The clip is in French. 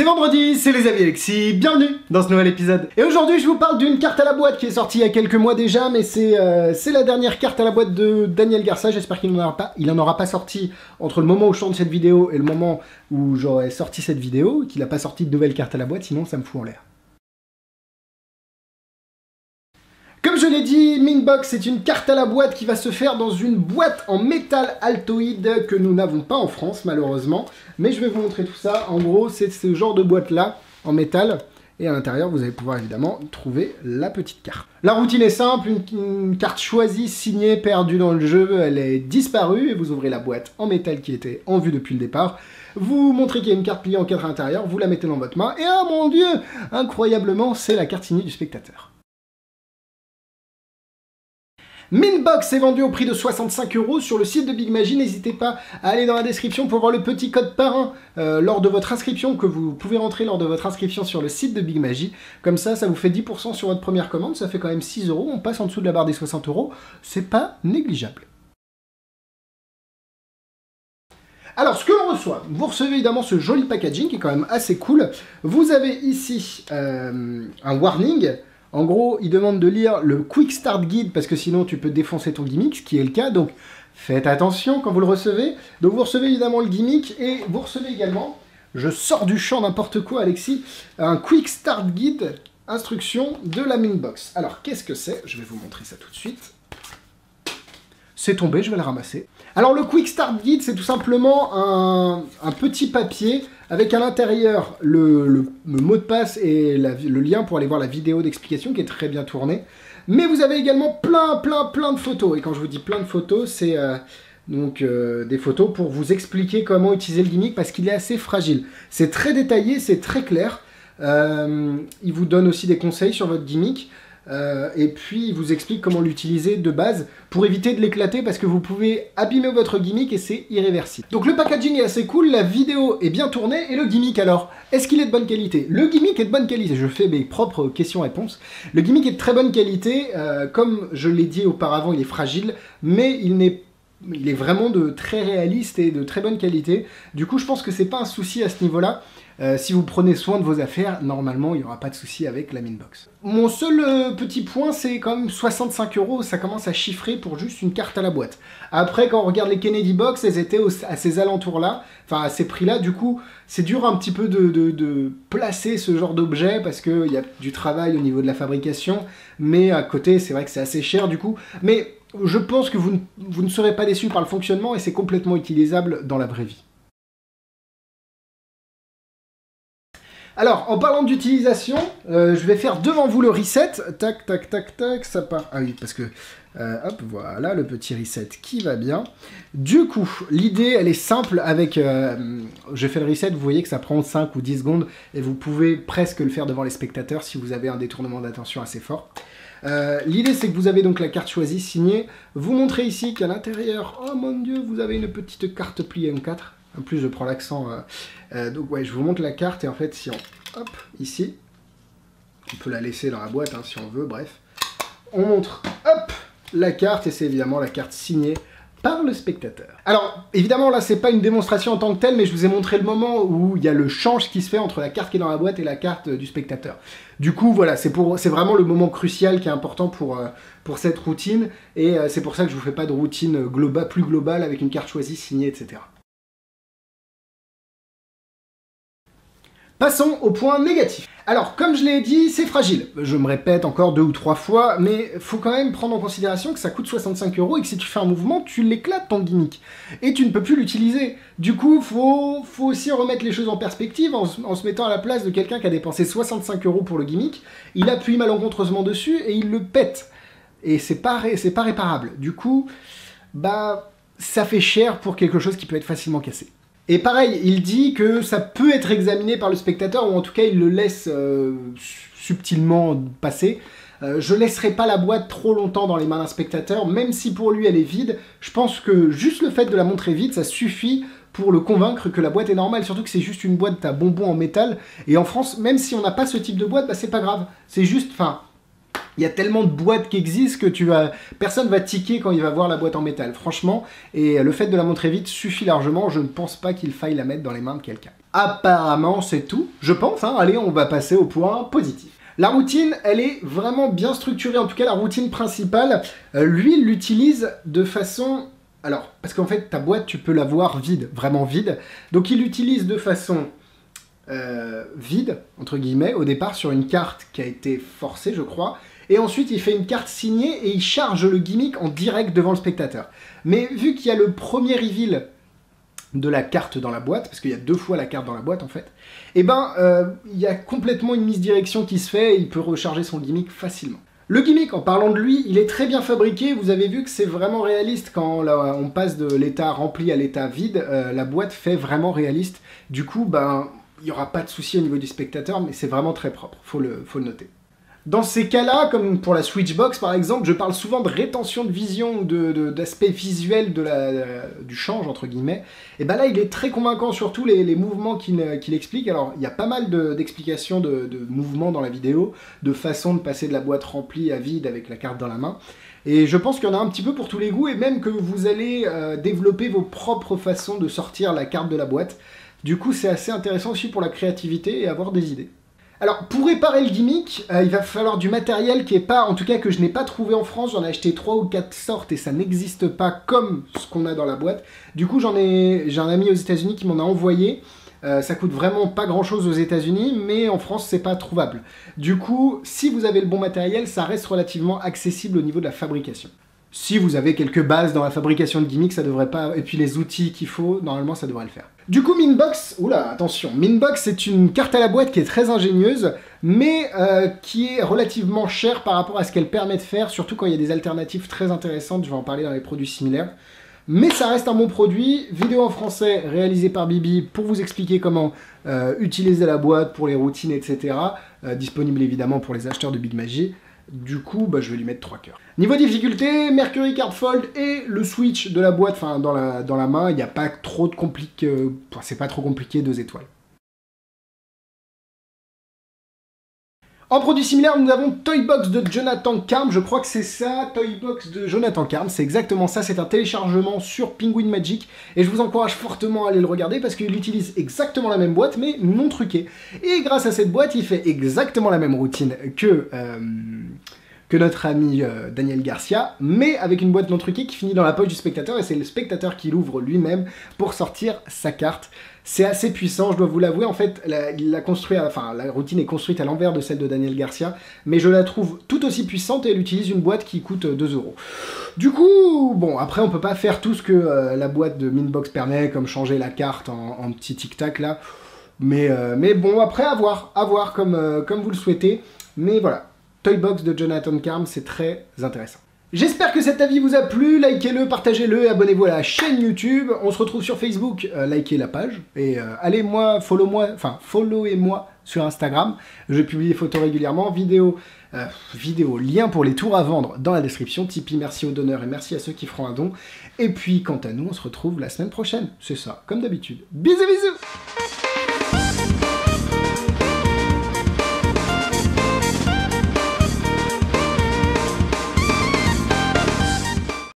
C'est vendredi, c'est les amis Alexis, bienvenue dans ce nouvel épisode. Et aujourd'hui je vous parle d'une carte à la boîte qui est sortie il y a quelques mois déjà, mais c'est la dernière carte à la boîte de Daniel Garça. J'espère qu'il n'en aura pas sorti entre le moment où je tourne cette vidéo et le moment où j'aurai sorti cette vidéo, qu'il n'a pas sorti de nouvelles cartes à la boîte, sinon ça me fout en l'air. Comme je l'ai dit, Mintbox c'est une carte à la boîte qui va se faire dans une boîte en métal altoïde que nous n'avons pas en France malheureusement. Mais je vais vous montrer tout ça. En gros, c'est ce genre de boîte là, en métal. Et à l'intérieur, vous allez pouvoir évidemment trouver la petite carte. La routine est simple, une carte choisie, signée, perdue dans le jeu, elle est disparue. Et vous ouvrez la boîte en métal qui était en vue depuis le départ. Vous montrez qu'il y a une carte pliée en 4 à l'intérieur, vous la mettez dans votre main. Et oh mon dieu, incroyablement, c'est la carte signée du spectateur. Mintbox est vendu au prix de 65 € sur le site de Big Magie. N'hésitez pas à aller dans la description pour voir le petit code parrain lors de votre inscription que vous pouvez rentrer lors de votre inscription sur le site de Big Magie. Comme ça, ça vous fait 10% sur votre première commande. Ça fait quand même 6 €. On passe en dessous de la barre des 60 €. C'est pas négligeable. Alors, ce que l'on reçoit, vous recevez évidemment ce joli packaging qui est quand même assez cool. Vous avez ici un warning. En gros, il demande de lire le Quick Start Guide parce que sinon tu peux défoncer ton gimmick, ce qui est le cas. Donc faites attention quand vous le recevez. Donc vous recevez évidemment le gimmick et vous recevez également, je sors du champ n'importe quoi Alexis, un Quick Start Guide, instruction de la Mintbox. Alors qu'est-ce que c'est? Je vais vous montrer ça tout de suite. C'est tombé, je vais le ramasser. Alors le Quick Start Guide, c'est tout simplement un petit papier avec à l'intérieur le mot de passe et le lien pour aller voir la vidéo d'explication qui est très bien tournée. Mais vous avez également plein de photos. Et quand je vous dis plein de photos, c'est des photos pour vous expliquer comment utiliser le gimmick parce qu'il est assez fragile. C'est très détaillé, c'est très clair. Il vous donne aussi des conseils sur votre gimmick. Et puis il vous explique comment l'utiliser de base pour éviter de l'éclater parce que vous pouvez abîmer votre gimmick et c'est irréversible. Donc le packaging est assez cool, la vidéo est bien tournée et le gimmick alors, est-ce qu'il est de bonne qualité? Le gimmick est de bonne qualité, je fais mes propres questions-réponses. Le gimmick est de très bonne qualité, comme je l'ai dit auparavant il est fragile, mais il est vraiment de très réaliste et de très bonne qualité. Du coup je pense que c'est pas un souci à ce niveau-là. Si vous prenez soin de vos affaires, normalement, il n'y aura pas de souci avec la Mintbox. Mon seul petit point, c'est quand même 65 €, ça commence à chiffrer pour juste une carte à la boîte. Après, quand on regarde les Kennedy Box, elles étaient à ces alentours-là, enfin à ces prix-là, du coup, c'est dur un petit peu de placer ce genre d'objet, parce qu'il y a du travail au niveau de la fabrication, mais à côté, c'est vrai que c'est assez cher, du coup. Mais je pense que vous ne serez pas déçus par le fonctionnement, et c'est complètement utilisable dans la vraie vie. Alors, en parlant d'utilisation, je vais faire devant vous le reset. Tac, tac, tac, tac, ça part. Ah oui, parce que, hop, voilà, le petit reset qui va bien. Du coup, l'idée, elle est simple avec... je fais le reset, vous voyez que ça prend 5 ou 10 secondes, et vous pouvez presque le faire devant les spectateurs si vous avez un détournement d'attention assez fort. L'idée, c'est que vous avez donc la carte choisie, signée. Vous montrez ici qu'à l'intérieur, oh mon dieu, vous avez une petite carte pliée en 4. En plus, je prends l'accent. Donc, ouais, je vous montre la carte. Et en fait, si on... Hop, ici. On peut la laisser dans la boîte, hein, si on veut, bref. On montre, hop, la carte. Et c'est évidemment la carte signée par le spectateur. Alors, évidemment, là, c'est pas une démonstration en tant que telle, mais je vous ai montré le moment où il y a le change qui se fait entre la carte qui est dans la boîte et la carte du spectateur. Du coup, voilà, c'est vraiment le moment crucial qui est important pour cette routine. Et c'est pour ça que je vous fais pas de routine plus globale avec une carte choisie, signée, etc. Passons au point négatif. Alors, comme je l'ai dit, c'est fragile. Je me répète encore 2 ou 3 fois, mais il faut quand même prendre en considération que ça coûte 65 € et que si tu fais un mouvement, tu l'éclates ton gimmick. Et tu ne peux plus l'utiliser. Du coup, faut aussi remettre les choses en perspective en se mettant à la place de quelqu'un qui a dépensé 65 € pour le gimmick. Il appuie malencontreusement dessus et il le pète. Et c'est pas réparable. Du coup, bah, ça fait cher pour quelque chose qui peut être facilement cassé. Et pareil, il dit que ça peut être examiné par le spectateur, ou en tout cas il le laisse subtilement passer. Je laisserai pas la boîte trop longtemps dans les mains d'un spectateur, même si pour lui elle est vide. Je pense que juste le fait de la montrer vide, ça suffit pour le convaincre que la boîte est normale, surtout que c'est juste une boîte à bonbons en métal. Et en France, même si on n'a pas ce type de boîte, bah c'est pas grave. C'est juste, enfin, Il y a tellement de boîtes qui existent que personne va tiquer quand il va voir la boîte en métal, franchement. Et le fait de la montrer vite suffit largement. Je ne pense pas qu'il faille la mettre dans les mains de quelqu'un. Apparemment, c'est tout, je pense. Hein. Allez, on va passer au point positif. La routine, elle est vraiment bien structurée. En tout cas, la routine principale, lui, il l'utilise de façon... Alors, parce qu'en fait, ta boîte, tu peux la voir vide, vraiment vide. Donc, il l'utilise de façon... vide, entre guillemets, au départ sur une carte qui a été forcée, je crois, et ensuite il fait une carte signée et il charge le gimmick en direct devant le spectateur. Mais vu qu'il y a le premier reveal de la carte dans la boîte, parce qu'il y a 2 fois la carte dans la boîte en fait, et ben il y a complètement une misdirection qui se fait et il peut recharger son gimmick facilement. Le gimmick, en parlant de lui, il est très bien fabriqué, vous avez vu que c'est vraiment réaliste quand là, on passe de l'état rempli à l'état vide, la boîte fait vraiment réaliste, du coup ben il n'y aura pas de souci au niveau du spectateur, mais c'est vraiment très propre, faut le noter. Dans ces cas-là, comme pour la Switchbox par exemple, je parle souvent de rétention de vision, d'aspect visuel du change, entre guillemets, et ben là il est très convaincant, surtout les mouvements qu'il explique. Alors il y a pas mal d'explications de mouvements dans la vidéo, de façon de passer de la boîte remplie à vide avec la carte dans la main. Et je pense qu'il y en a un petit peu pour tous les goûts, et même que vous allez développer vos propres façons de sortir la carte de la boîte. Du coup, c'est assez intéressant aussi pour la créativité et avoir des idées. Alors, pour réparer le gimmick, il va falloir du matériel qui est pas, en tout cas que je n'ai pas trouvé en France. J'en ai acheté 3 ou 4 sortes et ça n'existe pas comme ce qu'on a dans la boîte. Du coup, j'ai un ami aux États-Unis qui m'en a envoyé. Ça coûte vraiment pas grand chose aux États-Unis, mais en France, c'est pas trouvable. Du coup, si vous avez le bon matériel, ça reste relativement accessible au niveau de la fabrication. Si vous avez quelques bases dans la fabrication de gimmicks, ça devrait pas... Et puis les outils qu'il faut, normalement, ça devrait le faire. Du coup, Minbox... Oula, attention. Minbox, c'est une carte à la boîte qui est très ingénieuse, mais qui est relativement chère par rapport à ce qu'elle permet de faire, surtout quand il y a des alternatives très intéressantes. Je vais en parler dans les produits similaires. Mais ça reste un bon produit. Vidéo en français réalisée par Bibi pour vous expliquer comment utiliser la boîte pour les routines, etc. Disponible évidemment pour les acheteurs de Big Magie. Du coup, je vais lui mettre 3 cœurs. Niveau difficulté, Mercury Card Fold et le switch de la boîte, enfin dans la main, il n'y a pas trop de compliqué, c'est pas trop compliqué, 2 étoiles. En produit similaire, nous avons Toybox de Jonathan Karm, je crois que c'est ça, Toybox de Jonathan Karm, c'est exactement ça, c'est un téléchargement sur Penguin Magic, et je vous encourage fortement à aller le regarder parce qu'il utilise exactement la même boîte, mais non truquée. Et grâce à cette boîte, il fait exactement la même routine que notre ami Daniel Garcia, mais avec une boîte non truquée qui finit dans la poche du spectateur, et c'est le spectateur qui l'ouvre lui-même pour sortir sa carte. C'est assez puissant, je dois vous l'avouer. En fait, la routine est construite à l'envers de celle de Daniel Garcia, mais je la trouve tout aussi puissante et elle utilise une boîte qui coûte 2 €. Du coup, bon, après on peut pas faire tout ce que la boîte de Minbox permet, comme changer la carte en petit tic-tac là, mais bon, après à voir comme vous le souhaitez, mais voilà. Toybox de Jonathan Karm, c'est très intéressant. J'espère que cet avis vous a plu, likez-le, partagez-le et abonnez-vous à la chaîne YouTube. On se retrouve sur Facebook, likez la page, et followez-moi sur Instagram. Je publie des photos régulièrement, vidéos, liens pour les tours à vendre dans la description. Tipeee, merci aux donneurs et merci à ceux qui feront un don. Et puis, quant à nous, on se retrouve la semaine prochaine. C'est ça, comme d'habitude. Bisous, bisous!